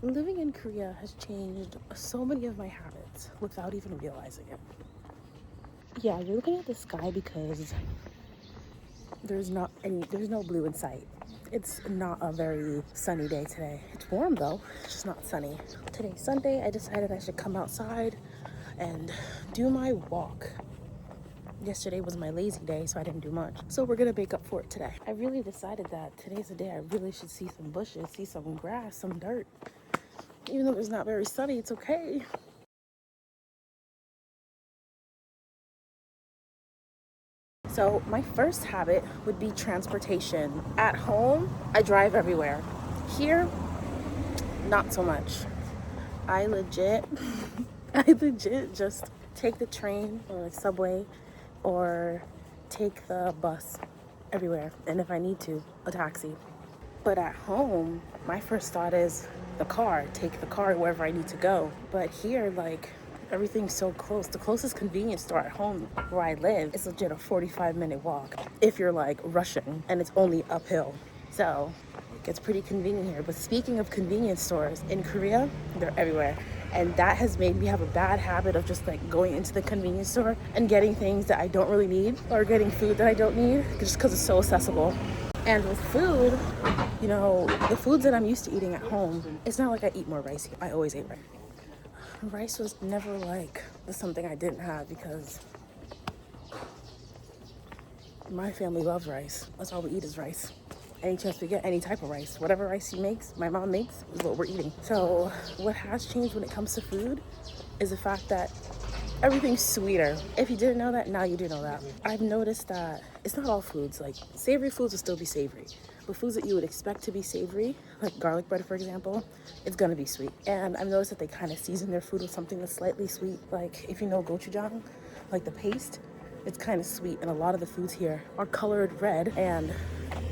Living in Korea has changed so many of my habits without even realizing it. Yeah, you're looking at the sky because there's no blue in sight. It's not a very sunny day today. It's warm though, it's just not sunny. Today's Sunday, I decided I should come outside and do my walk. Yesterday was my lazy day, so I didn't do much. So we're gonna make up for it today. I really decided that today's a day I really should see some bushes, see some grass, some dirt. Even though it's not very sunny, it's okay. So my first habit would be transportation. At home, I drive everywhere. Here, not so much. I legit, I legit just take the train or the subway or take the bus everywhere. And if I need to, a taxi. But at home, my first thought is the car, take the car wherever I need to go. But here, like, everything's so close. The closest convenience store at home where I live is legit a 45-minute walk if you're like rushing, and it's only uphill. So it gets pretty convenient here. But speaking of convenience stores, in Korea, they're everywhere. And that has made me have a bad habit of just like going into the convenience store and getting things that I don't really need, or getting food that I don't need just because it's so accessible. And with food, you know, the foods that I'm used to eating at home, it's not like I eat more rice here. I always ate rice. Rice was never like something I didn't have because my family loves rice. That's all we eat is rice. Any chance we get, any type of rice. Whatever rice my mom makes, is what we're eating. So what has changed when it comes to food is the fact that everything's sweeter. If you didn't know that, now you do know that. I've noticed that it's not all foods. Like, savory foods will still be savory. But foods that you would expect to be savory, like garlic bread, for example, it's gonna be sweet. And I've noticed that they kind of season their food with something that's slightly sweet. Like, if you know gochujang, like the paste, it's kind of sweet. And a lot of the foods here are colored red. And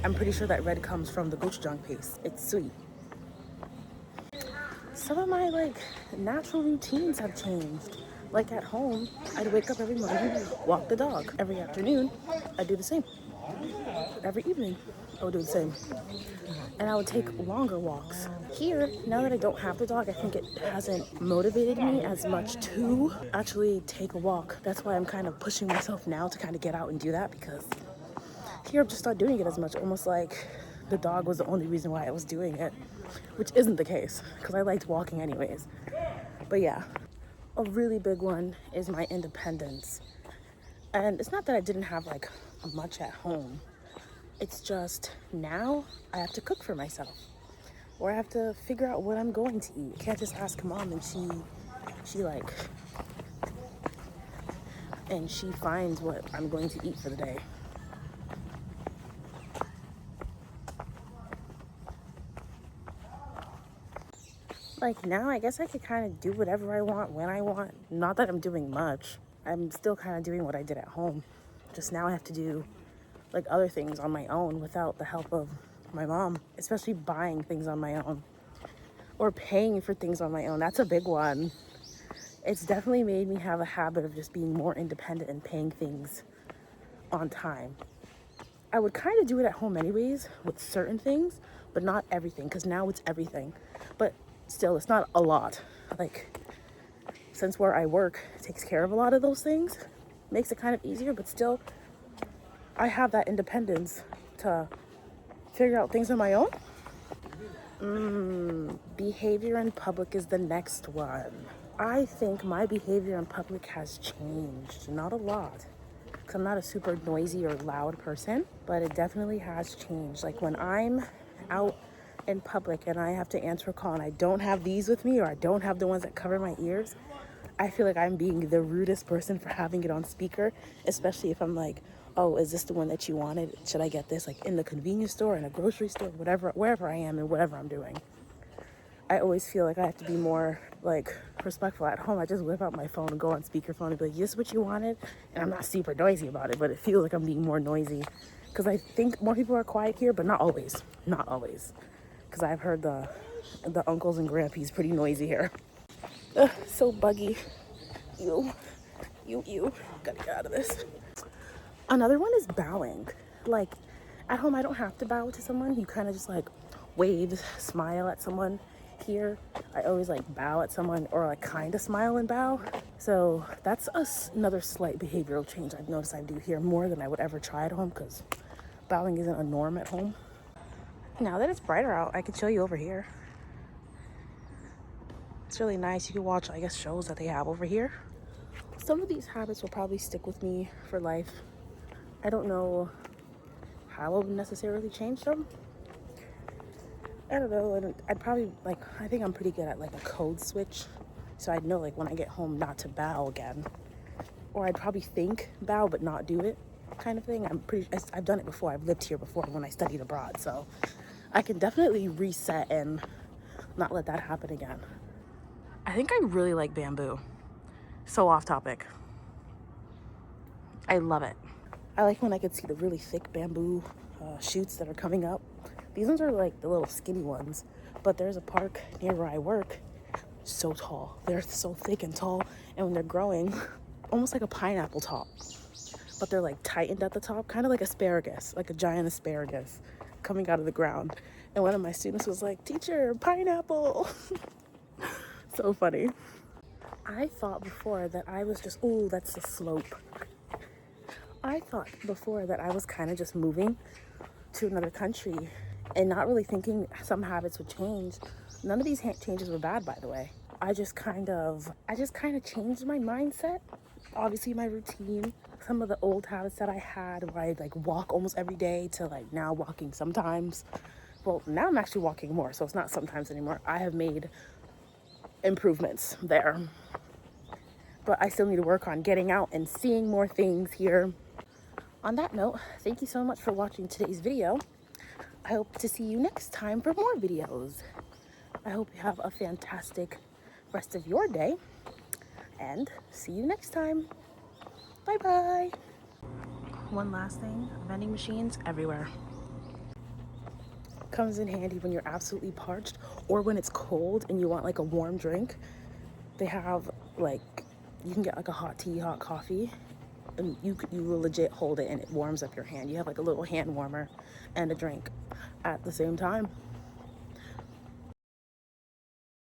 I'm pretty sure that red comes from the gochujang paste. It's sweet. Some of my, like, natural routines have changed. Like at home, I'd wake up every morning, walk the dog. Every afternoon, I'd do the same. Every evening, I would do the same. And I would take longer walks. Here, now that I don't have the dog, I think it hasn't motivated me as much to actually take a walk. That's why I'm kind of pushing myself now to kind of get out and do that, because here I'm just not doing it as much. Almost like the dog was the only reason why I was doing it, which isn't the case, because I liked walking anyways. But yeah. A really big one is my independence. And it's not that I didn't have like much at home. It's just now I have to cook for myself. Or I have to figure out what I'm going to eat. I can't just ask mom and she finds what I'm going to eat for the day. Like now, I guess I could kind of do whatever I want when I want. Not that I'm doing much. I'm still kind of doing what I did at home. Just now I have to do like other things on my own without the help of my mom, especially buying things on my own or paying for things on my own. That's a big one. It's definitely made me have a habit of just being more independent and paying things on time. I would kind of do it at home anyways with certain things, but not everything, because now it's everything. But still, it's not a lot. Like, since where I work takes care of a lot of those things, makes it kind of easier, but still, I have that independence to figure out things on my own. Behavior in public is the next one. I think my behavior in public has changed. Not a lot, because I'm not a super noisy or loud person, but it definitely has changed. Like when I'm out in public and I have to answer a call and I don't have these with me, or I don't have the ones that cover my ears, I feel like I'm being the rudest person for having it on speaker, especially if I'm like, oh, is this the one that you wanted? Should I get this? Like in the convenience store, in a grocery store, whatever, wherever I am and whatever I'm doing. I always feel like I have to be more like respectful. At home, I just whip out my phone and go on speakerphone and be like, is this what you wanted? And I'm not super noisy about it, but it feels like I'm being more noisy because I think more people are quiet here, but not always. Not always. Because I've heard the uncles and grandpas pretty noisy here. Ugh, so buggy. You. Gotta get out of this. Another one is bowing. Like, at home, I don't have to bow to someone. You kind of just like wave, smile at someone. Here, I always like bow at someone or like kind of smile and bow. So that's another slight behavioral change I've noticed I do here more than I would ever try at home, because bowing isn't a norm at home. Now that it's brighter out, I can show you over here. It's really nice. You can watch, I guess, shows that they have over here. Some of these habits will probably stick with me for life. I don't know how I would necessarily change them. I don't know. And I'd probably, like, I think I'm pretty good at like a code switch. So I'd know like when I get home not to bow again. Or I'd probably think bow but not do it, kind of thing. I've done it before. I've lived here before when I studied abroad. So I can definitely reset and not let that happen again. I think I really like bamboo. So off topic. I love it. I like when I could see the really thick bamboo shoots that are coming up. These ones are like the little skinny ones, but there's a park near where I work, so tall. They're so thick and tall, and when they're growing, almost like a pineapple top, but they're like tightened at the top, kind of like asparagus, like a giant asparagus coming out of the ground. And one of my students was like, "Teacher, pineapple." So funny. I thought before that I was just, oh, that's the slope. I thought before that I was kind of just moving to another country and not really thinking some habits would change. None of these changes were bad, by the way. I just kind of changed my mindset. Obviously my routine, some of the old habits that I had where I like walk almost every day to like now walking sometimes. Well, now I'm actually walking more, so it's not sometimes anymore. I have made improvements there. But I still need to work on getting out and seeing more things here. On that note, thank you so much for watching today's video. I hope to see you next time for more videos. I hope you have a fantastic rest of your day, and see you next time. Bye bye. One last thing, vending machines everywhere. Comes in handy when you're absolutely parched or when it's cold and you want like a warm drink. They have like, you can get like a hot tea, hot coffee, and you will legit hold it and it warms up your hand. You have like a little hand warmer and a drink at the same time.